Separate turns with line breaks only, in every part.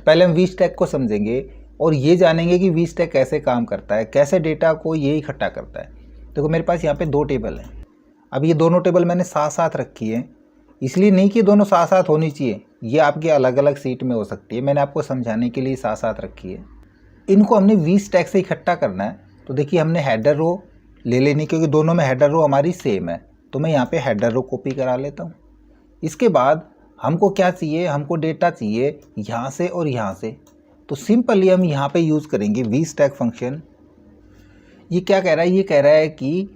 पहले हम we stack को समझेंगे और ये जानेंगे कि वी स्टैक कैसे काम करता है, कैसे डेटा को ये इकट्ठा करता है। देखो मेरे पास यहाँ पे 2 टेबल हैं। अब ये दोनों टेबल मैंने साथ साथ रखी है, इसलिए नहीं कि दोनों साथ साथ होनी चाहिए, ये आपकी अलग अलग सीट में हो सकती है, मैंने आपको समझाने के लिए साथ साथ रखी है। इनको हमने वी स्टैक से इकट्ठा करना है। तो देखिए हमने हेडर रो ले लेनी, क्योंकि दोनों में हेडर रो हमारी सेम है, तो मैं यहाँ पे हेडर रो कॉपी करा लेता हूँ। इसके बाद हमको क्या चाहिए, हमको डेटा चाहिए यहाँ से और यहाँ से। तो सिंपली हम यहाँ पे यूज़ करेंगे वी स्टैक फंक्शन। ये क्या कह रहा है, ये कह रहा है कि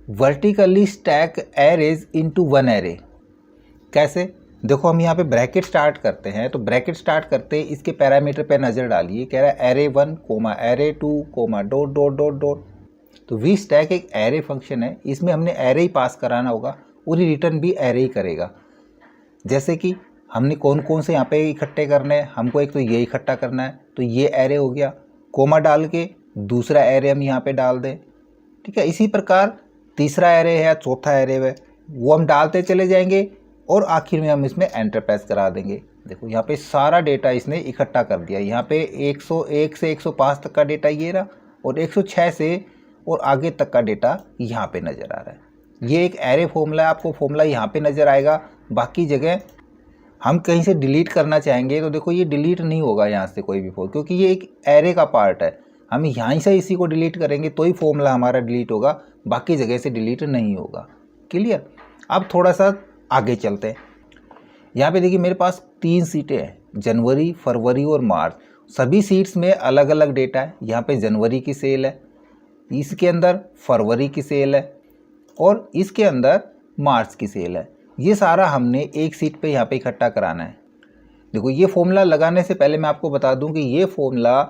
vertically stack arrays into one array. कैसे, देखो हम यहाँ पे ब्रैकेट स्टार्ट करते हैं, तो ब्रैकेट स्टार्ट करते इसके पैरामीटर पे नज़र डालिए, कह रहा है array 1 comma array 2 comma dot dot dot dot. तो वी स्टैक एक एरे फंक्शन है, इसमें हमने एरे ही पास कराना होगा और ये रिटर्न भी एरे ही करेगा। जैसे कि हमने कौन कौन से यहाँ पे इकट्ठे करने हैं, हमको एक तो ये इकट्ठा करना है, तो ये एरे हो गया, कोमा डाल के दूसरा एरे हम यहाँ पे डाल दें, ठीक है। इसी प्रकार तीसरा एरे है या चौथा एरे है वो हम डालते चले जाएंगे और आखिर में हम इसमें एंटर प्रेस करा देंगे। देखो यहाँ पे सारा डेटा इसने इकट्ठा कर दिया। यहाँ पे 101 से 105 तक का डेटा ये रहा और 106 से और आगे तक का डेटा यहाँ पे नज़र आ रहा है। ये एक एरे फॉर्मूला है, आपको फॉर्मूला यहाँ पे नज़र आएगा। बाकी जगह हम कहीं से डिलीट करना चाहेंगे तो देखो ये डिलीट नहीं होगा यहाँ से कोई भी फॉर्मूला, क्योंकि ये एक एरे का पार्ट है। हम यहाँ से इसी को डिलीट करेंगे तो ही फॉर्मूला हमारा डिलीट होगा, बाकी जगह से डिलीट नहीं होगा। क्लियर। अब थोड़ा सा आगे चलते हैं। यहाँ पे देखिए मेरे पास 3 सीटें हैं, जनवरी, फरवरी और मार्च। सभी सीट्स में अलग अलग डेटा है। यहाँ पे जनवरी की सेल है, इसके अंदर फरवरी की सेल है और इसके अंदर मार्च की सेल है। ये सारा हमने एक सीट पे यहाँ पे इकट्ठा कराना है। देखो ये फॉर्मूला लगाने से पहले मैं आपको बता दूं कि ये फॉर्मूला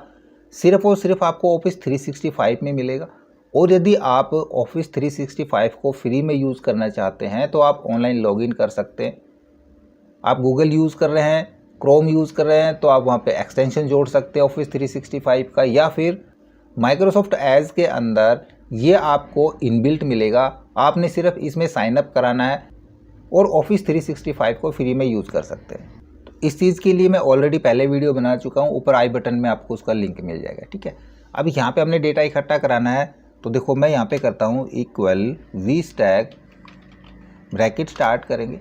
सिर्फ और सिर्फ आपको ऑफिस 365 में मिलेगा, और यदि आप ऑफिस 365 को फ्री में यूज़ करना चाहते हैं तो आप ऑनलाइन लॉगिन कर सकते हैं। आप गूगल यूज़ कर रहे हैं, क्रोम यूज़ कर रहे हैं, तो आप वहाँ पे एक्सटेंशन जोड़ सकते हैं ऑफिस 365 का, या फिर माइक्रोसॉफ्ट एज के अंदर ये आपको इनबिल्ट मिलेगा। आपने सिर्फ इसमें साइन अप कराना है और ऑफिस 365 को फ्री में यूज़ कर सकते हैं। तो इस चीज़ के लिए मैं ऑलरेडी पहले वीडियो बना चुका हूँ, ऊपर आई बटन में आपको उसका लिंक मिल जाएगा, ठीक है। अब यहाँ पे हमने डेटा इकट्ठा कराना है, तो देखो मैं यहाँ पे करता हूँ equal vstack, bracket start करेंगे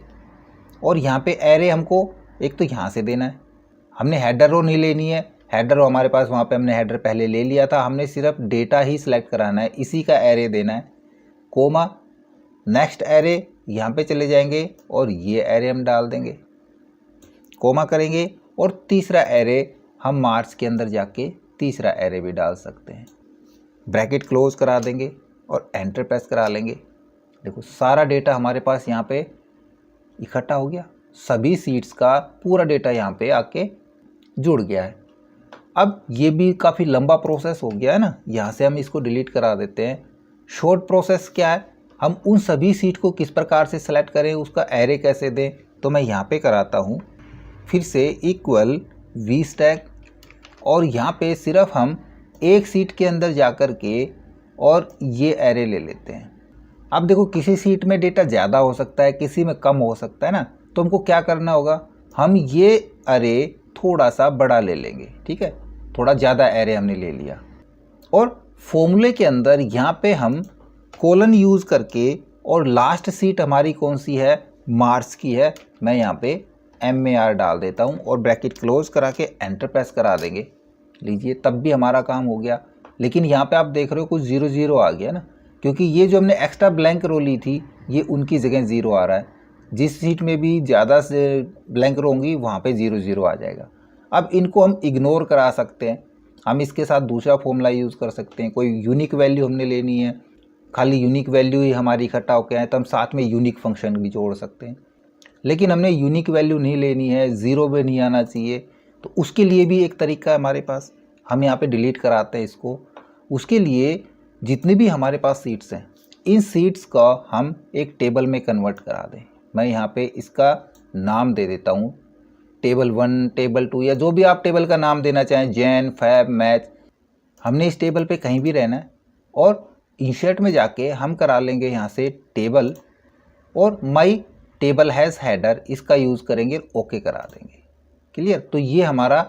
और यहाँ पे एरे हमको एक तो यहाँ से देना है। हमने हेडर रो नहीं लेनी है, हेडर रो हमारे पास वहाँ पे हमने हेडर पहले ले लिया था, हमने सिर्फ डेटा ही सिलेक्ट कराना है, इसी का एरे देना है। कोमा नेक्स्ट एरे यहाँ पे चले जाएंगे और ये एरे हम डाल देंगे, कोमा करेंगे और तीसरा एरे हम मार्च के अंदर जाके तीसरा एरे भी डाल सकते हैं। ब्रैकेट क्लोज करा देंगे और एंटर प्रेस करा लेंगे। देखो सारा डेटा हमारे पास यहाँ पे इकट्ठा हो गया, सभी सीट्स का पूरा डेटा यहाँ पे आके जुड़ गया है। अब ये भी काफ़ी लंबा प्रोसेस हो गया है ना, यहाँ से हम इसको डिलीट करा देते हैं। शॉर्ट प्रोसेस क्या है, हम उन सभी सीट को किस प्रकार से सेलेक्ट करें, उसका एरे कैसे दें, तो मैं यहाँ पे कराता हूँ फिर से इक्वल वी स्टैक, और यहाँ पे सिर्फ हम एक सीट के अंदर जाकर के और ये एरे ले लेते हैं। अब देखो किसी सीट में डेटा ज़्यादा हो सकता है, किसी में कम हो सकता है ना, तो हमको क्या करना होगा, हम ये एरे थोड़ा सा बड़ा ले लेंगे, ठीक है। थोड़ा ज़्यादा एरे हमने ले लिया और फॉर्मूले के अंदर यहाँ पे हम कोलन यूज़ करके, और लास्ट सीट हमारी कौन सी है, मार्च की है, मैं यहाँ पे MAR डाल देता हूँ और ब्रैकेट क्लोज करा के एंटर प्रेस करा देंगे। लीजिए तब भी हमारा काम हो गया, लेकिन यहाँ पे आप देख रहे हो कुछ 0 0 आ गया ना, क्योंकि ये जो हमने एक्स्ट्रा ब्लैंक रो ली थी ये उनकी जगह 0 आ रहा है। जिस सीट में भी ज़्यादा से ब्लैंक रो होंगी वहाँ पे 0 0 आ जाएगा। अब इनको हम इग्नोर करा सकते हैं, हम इसके साथ दूसरा फॉर्मूला यूज़ कर सकते हैं। कोई यूनिक वैल्यू हमने लेनी है, खाली यूनिक वैल्यू ही हमारी इकट्ठा होकर आए, तो हम साथ में यूनिक फंक्शन भी जोड़ सकते हैं। लेकिन हमने यूनिक वैल्यू नहीं लेनी है, 0 पे नहीं आना चाहिए, तो उसके लिए भी एक तरीका है हमारे पास। हम यहाँ पे डिलीट कराते हैं इसको। उसके लिए जितनी भी हमारे पास सीट्स हैं, इन सीट्स का हम एक टेबल में कन्वर्ट करा दें। मैं यहाँ पे इसका नाम दे देता हूँ टेबल 1, टेबल 2, या जो भी आप टेबल का नाम देना चाहें, जैन, फैब, मैथ। हमने इस टेबल पे कहीं भी रहना है और इंसर्ट में जाके हम करा लेंगे यहाँ से टेबल, और माई टेबल हैज़ हेडर इसका यूज़ करेंगे, ओके करा देंगे। क्लियर। तो ये हमारा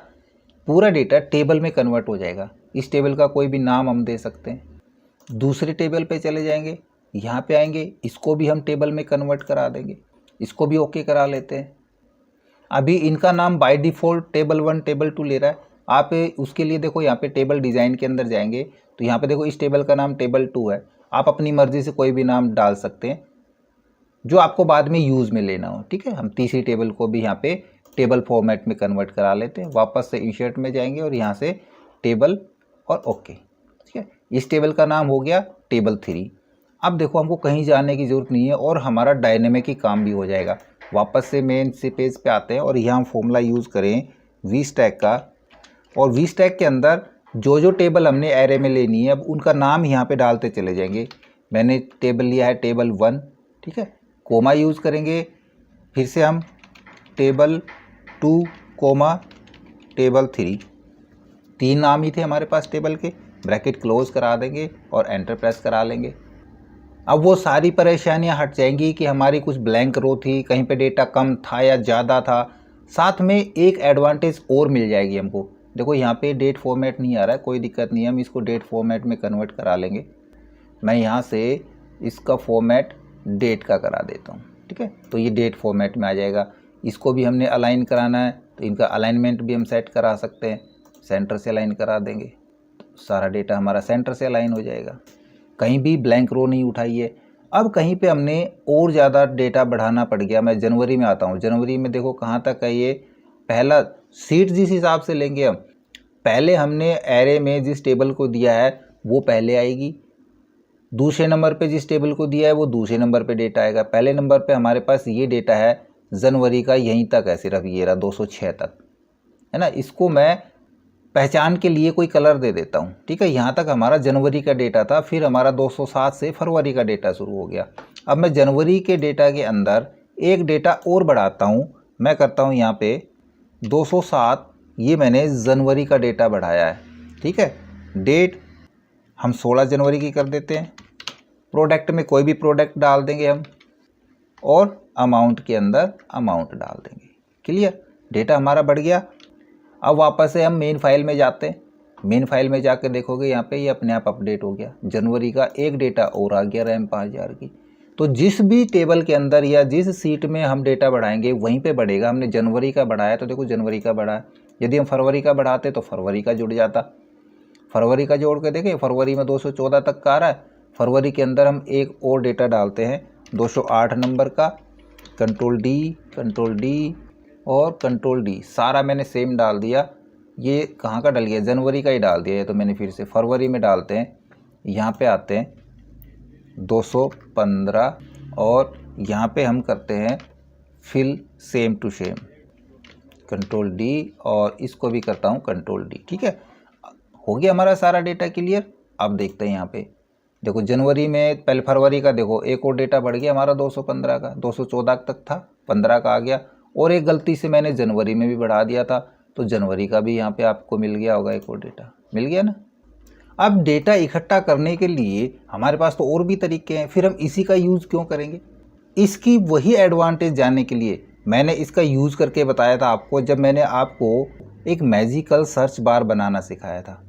पूरा डेटा टेबल में कन्वर्ट हो जाएगा। इस टेबल का कोई भी नाम हम दे सकते हैं। दूसरे टेबल पे चले जाएंगे, यहाँ पे आएंगे, इसको भी हम टेबल में कन्वर्ट करा देंगे, इसको भी ओके करा लेते हैं। अभी इनका नाम बाय डिफ़ॉल्ट टेबल 1 टेबल 2 ले रहा है। आप उसके लिए देखो यहाँ पे टेबल डिज़ाइन के अंदर जाएंगे तो यहाँ पे देखो इस टेबल का नाम टेबल 2 है। आप अपनी मर्ज़ी से कोई भी नाम डाल सकते हैं जो आपको बाद में यूज़ में लेना हो। ठीक है, हम तीसरी टेबल को भी यहाँ पे टेबल फॉर्मेट में कन्वर्ट करा लेते हैं। वापस से इंसर्ट में जाएंगे और यहाँ से टेबल और ओके। ठीक है, इस टेबल का नाम हो गया टेबल 3। अब देखो हमको कहीं जाने की ज़रूरत नहीं है और हमारा डायनेमिक ही काम भी हो जाएगा। वापस से मेन से पेज पे आते हैं और यहाँ हम फॉर्मूला यूज़ करें वी स्टैक का, और वी स्टैक के अंदर जो जो टेबल हमने एरे में लेनी है अब उनका नाम यहाँ पे डालते चले जाएंगे। मैंने टेबल लिया है टेबल 1, ठीक है, कोमा यूज़ करेंगे, फिर से हम टेबल 2 कोमा टेबल 3, 3 नाम ही थे हमारे पास टेबल के। ब्रैकेट क्लोज करा देंगे और एंटर प्रेस करा लेंगे। अब वो सारी परेशानियां हट जाएंगी कि हमारी कुछ ब्लैंक रो थी, कहीं पे डेटा कम था या ज़्यादा था। साथ में एक एडवांटेज और मिल जाएगी हमको। देखो यहाँ पे डेट फॉर्मेट नहीं आ रहा है, कोई दिक्कत नहीं है, हम इसको डेट फॉर्मेट में कन्वर्ट करा लेंगे। मैं यहाँ से इसका फॉर्मेट डेट का करा देता हूँ। ठीक है, तो ये डेट फॉर्मेट में आ जाएगा। इसको भी हमने अलाइन कराना है तो इनका अलाइनमेंट भी हम सेट करा सकते हैं। सेंटर से अलाइन करा देंगे, सारा डेटा हमारा सेंटर से अलाइन हो जाएगा। कहीं भी ब्लैंक रो नहीं उठाई है। अब कहीं पे हमने और ज़्यादा डेटा बढ़ाना पड़ गया। मैं जनवरी में आता हूँ। जनवरी में देखो कहाँ तक है ये, पहला सीट जिस हिसाब से लेंगे हम, पहले हमने एरे में जिस टेबल को दिया है वो पहले आएगी, दूसरे नंबर पे जिस टेबल को दिया है वो दूसरे नंबर पे डेटा आएगा। पहले नंबर पे हमारे पास ये डेटा है जनवरी का, यहीं तक है सिर्फ, ये रहा 206 तक, है ना। इसको मैं पहचान के लिए कोई कलर दे देता हूँ। ठीक है, यहाँ तक हमारा जनवरी का डेटा था, फिर हमारा 207 से फरवरी का डेटा शुरू हो गया। अब मैं जनवरी के डेटा के अंदर एक डेटा और बढ़ाता हूँ। मैं करता हूँ यहाँ पे 207, ये मैंने जनवरी का डेटा बढ़ाया है। ठीक है, डेट हम 16 जनवरी की कर देते हैं। प्रोडक्ट में कोई भी प्रोडक्ट डाल देंगे हम, और अमाउंट के अंदर अमाउंट डाल देंगे। क्लियर, डेटा हमारा बढ़ गया। अब वापस से हम मेन फाइल में जाते हैं। मेन फाइल में जाकर देखोगे यहाँ पे ये अपने आप अपडेट हो गया। जनवरी का एक डेटा और आ गया, रैम 5000 की। तो जिस भी टेबल के अंदर या जिस सीट में हम डेटा बढ़ाएंगे वहीं पे बढ़ेगा। हमने जनवरी का बढ़ाया तो देखो जनवरी का बढ़ा है। यदि हम फरवरी का बढ़ाते तो फरवरी का जुड़ जाता। फरवरी का जोड़ के देखें, फरवरी में 214 तक का आ रहा है। फरवरी के अंदर हम एक और डेटा डालते हैं 208 नंबर का। कंट्रोल डी और कंट्रोल डी, सारा मैंने सेम डाल दिया। ये कहाँ का डल गया, जनवरी का ही डाल दिया है। तो मैंने फिर से फरवरी में डालते हैं, यहाँ पे आते हैं 215 और यहाँ पे हम करते हैं fill same to same, control D, और इसको भी करता हूँ कंट्रोल डी। ठीक है, हो गया हमारा सारा डेटा क्लियर। अब देखते हैं यहाँ पे देखो जनवरी में, पहले फरवरी का देखो एक और डेटा बढ़ गया हमारा 215 का, 214 तक था, 15 का आ गया। और एक गलती से मैंने जनवरी में भी बढ़ा दिया था, तो जनवरी का भी यहाँ पे आपको मिल गया होगा, एक और डेटा मिल गया ना। अब डेटा इकट्ठा करने के लिए हमारे पास तो और भी तरीके हैं, फिर हम इसी का यूज़ क्यों करेंगे। इसकी वही एडवांटेज जानने के लिए मैंने इसका यूज़ करके बताया था आपको, जब मैंने आपको एक मैजिकल सर्च बार बनाना सिखाया था।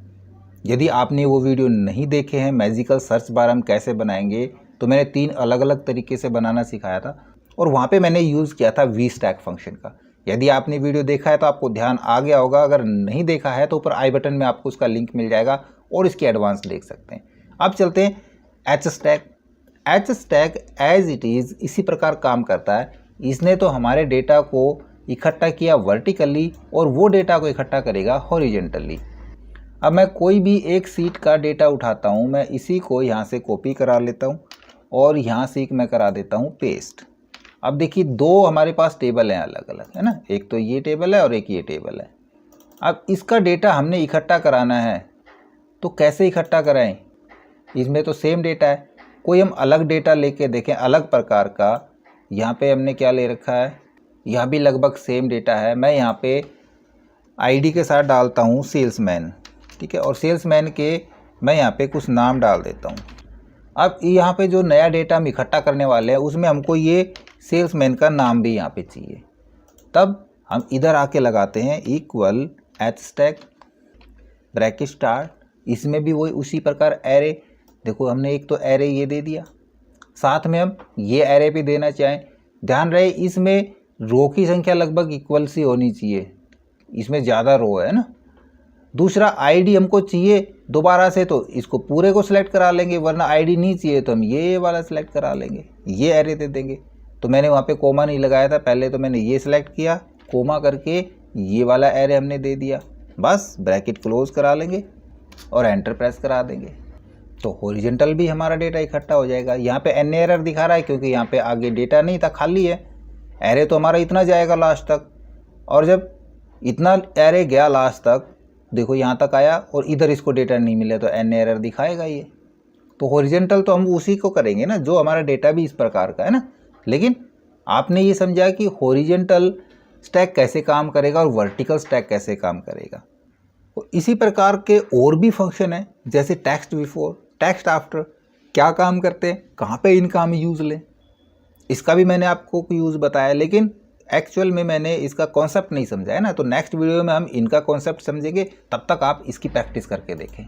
यदि आपने वो वीडियो नहीं देखे हैं, मैजिकल सर्च बार हम कैसे बनाएंगे, तो मैंने 3 अलग अलग तरीके से बनाना सिखाया था और वहाँ पे मैंने यूज़ किया था वी स्टैक फंक्शन का। यदि आपने वीडियो देखा है तो आपको ध्यान आ गया होगा, अगर नहीं देखा है तो ऊपर आई बटन में आपको उसका लिंक मिल जाएगा और इसके एडवांस देख सकते हैं। अब चलते हैं hstack. Hstack as it is इसी प्रकार काम करता है। इसने तो हमारे डेटा को इकट्ठा किया वर्टिकली और वो डेटा को इकट्ठा करेगा हॉरिजेंटली। अब मैं कोई भी एक सीट का डेटा उठाता हूँ, मैं इसी को यहाँ से कॉपी करा लेता हूँ और यहाँ से मैं करा देता हूँ पेस्ट। अब देखिए 2 हमारे पास टेबल हैं अलग अलग, है ना, एक तो ये टेबल है और एक ये टेबल है। अब इसका डेटा हमने इकट्ठा कराना है, तो कैसे इकट्ठा कराएं। इसमें तो सेम डेटा है, कोई हम अलग डेटा लेके देखें अलग प्रकार का। यहाँ पे हमने क्या ले रखा है, यहाँ भी लगभग सेम डेटा है। मैं यहाँ पे आईडी के साथ डालता हूँ सेल्समैन, ठीक है, और सेल्समैन के मैं यहाँ पे कुछ नाम डाल देता हूँ। अब यहाँ पे जो नया डेटा हम इकट्ठा करने वाले हैं उसमें हमको ये सेल्समैन का नाम भी यहाँ पे चाहिए। तब हम इधर आके लगाते हैं equal H stack bracket start, इसमें भी वही उसी प्रकार एरे, देखो हमने एक तो एरे ये दे दिया, साथ में हम ये एरे भी देना चाहें, ध्यान रहे इसमें रो की संख्या लगभग इक्वल सी होनी चाहिए, इसमें ज़्यादा रो है ना। दूसरा आईडी हमको चाहिए दोबारा से तो इसको पूरे को सिलेक्ट करा लेंगे, वरना आईडी नहीं चाहिए तो हम ये वाला सिलेक्ट करा लेंगे, ये एरे दे देंगे। तो मैंने वहाँ पे कोमा नहीं लगाया था, पहले तो मैंने ये सिलेक्ट किया, कोमा करके ये वाला एरे हमने दे दिया, बस ब्रैकेट क्लोज करा लेंगे और एंटर प्रेस करा देंगे। तो हॉरिजॉन्टल भी हमारा डेटा इकट्ठा हो जाएगा। यहाँ पे एन एरर दिखा रहा है क्योंकि यहाँ पे आगे डेटा नहीं था, खाली है। एरे तो हमारा इतना जाएगा लास्ट तक, और जब इतना एरे गया लास्ट तक, देखो यहाँ तक आया और इधर इसको डेटा नहीं मिला तो एन एरर दिखाएगा ये। तो हॉरिजॉन्टल तो हम उसी को करेंगे ना जो हमारा डेटा भी इस प्रकार का है ना। लेकिन आपने ये समझा कि हॉरिजॉन्टल स्टैक कैसे काम करेगा और वर्टिकल स्टैक कैसे काम करेगा। तो इसी प्रकार के और भी फंक्शन है, जैसे टेक्स्ट बिफोर, टेक्स्ट आफ्टर, क्या काम करते हैं, कहाँ पे इनका हम यूज़ लें, इसका भी मैंने आपको यूज़ बताया, लेकिन एक्चुअल में मैंने इसका कॉन्सेप्ट नहीं समझा है ना। तो नेक्स्ट वीडियो में हम इनका कॉन्सेप्ट समझेंगे, तब तक आप इसकी प्रैक्टिस करके देखें।